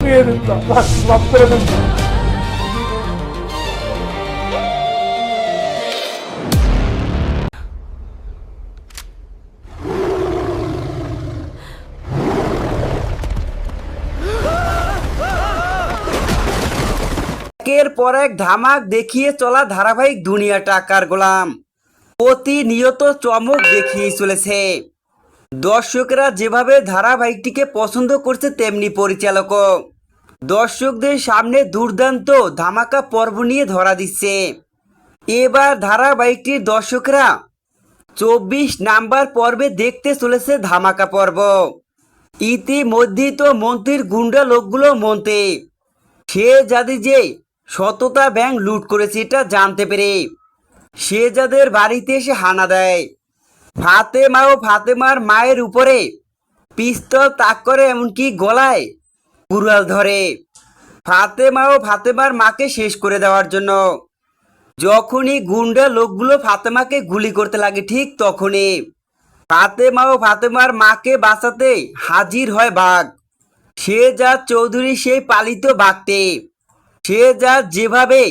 দিয়ে দিন, মাফ করে দেন। একের পর এক ধামাক দেখিয়ে চলা ধারাবাহিক দুনিয়া টাকার গোলাম প্রতিনিয়ত চমক দেখিয়ে চলেছে। দর্শকরা যেভাবে ধারাবাহিকটিকে পছন্দ করছে, তেমনি পরিচালকও দর্শকদের সামনে দুর্দান্ত ধামাকা পর্ব নিয়ে ধরা দিচ্ছে। এবার ধারাবাহিকটির দর্শকরা 24 নাম্বার পর্বে দেখতে চলেছে ধামাকা পর্ব। ইতিমধ্যেই তো মন্ত্রীর গুন্ডা লোকগুলো মন্ত্রী শেহজাদি যে শততা ব্যাংক লুট করেছে এটা জানতে পেরে শেহজাদের বাড়িতে এসে হানা দেয়। ফাতেমা ও ফাতেমার মায়ের উপরে পিস্তল তাক করে, এমনকি গলায় কুড়াল ধরে ফাতেমা ও ফাতেমার মাকে শেষ করে দেওয়ার জন্য। যখনই গুন্ডা লোকগুলো ফাতেমাকে গুলি করতে লাগে, ঠিক তখনই ফাতেমা ও ফাতেমার মাকে বাঁচাতে হাজির হয় বাঘ শেহজাদ চৌধুরী, সেই পালিত বাঘটি। শেহজাদ যেভাবে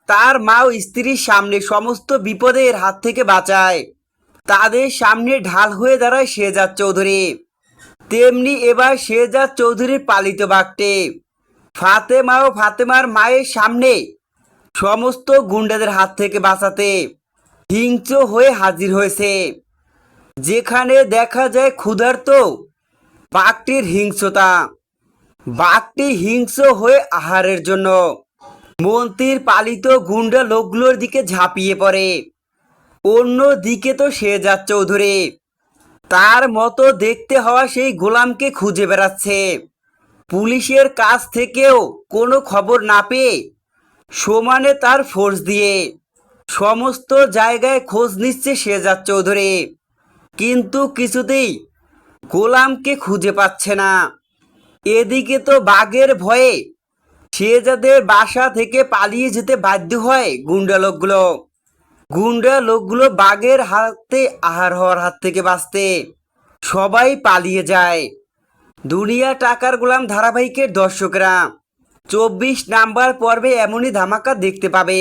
তার মা ও স্ত্রীর সামনে সমস্ত বিপদের হাত থেকে বাঁচায়, তাদের সামনে ঢাল হয়ে দাঁড়ায় শেহজাদ চৌধুরী, তেমনি এবার শেহজাদ চৌধুরীর পালিত বাঘটি ফাতেমা ও ফাতেমার মায়ের সামনে সমস্ত গুন্ডাদের হাত থেকে বাঁচাতে হিংস্র হয়ে হাজির হয়েছে। যেখানে দেখা যায় ক্ষুধার্ত বাঘটির হিংস্রতা, বাঘটি হিংস্র হয়ে আহারের জন্য মন্ত্রীর পালিত গুন্ডা লোকগুলোর দিকে ঝাঁপিয়ে পড়ে। অন্যদিকে তো শেহজাদ চৌধুরী তার মতো দেখতে হওয়া সেই গোলামকে খুঁজে বেড়াচ্ছে। পুলিশের কাছ থেকেও কোনো খবর না পেয়ে সমানে তার ফোর্স দিয়ে সমস্ত জায়গায় খোঁজ নিচ্ছে শেহজাদ চৌধুরী, কিন্তু কিছুতেই গোলামকে খুঁজে পাচ্ছে না। এদিকে তো বাঘের ভয়ে শেহজাদের বাসা থেকে পালিয়ে যেতে বাধ্য হয় গুন্ডা লোকগুলো বাঘের হাতে আহার হওয়ার হাত থেকে বাঁচতে সবাই পালিয়ে যায়। দুনিয়া টাকার গোলাম ধারাবাহিকের দর্শকরা 24 নাম্বার পর্বে এমনই ধামাকা দেখতে পাবে।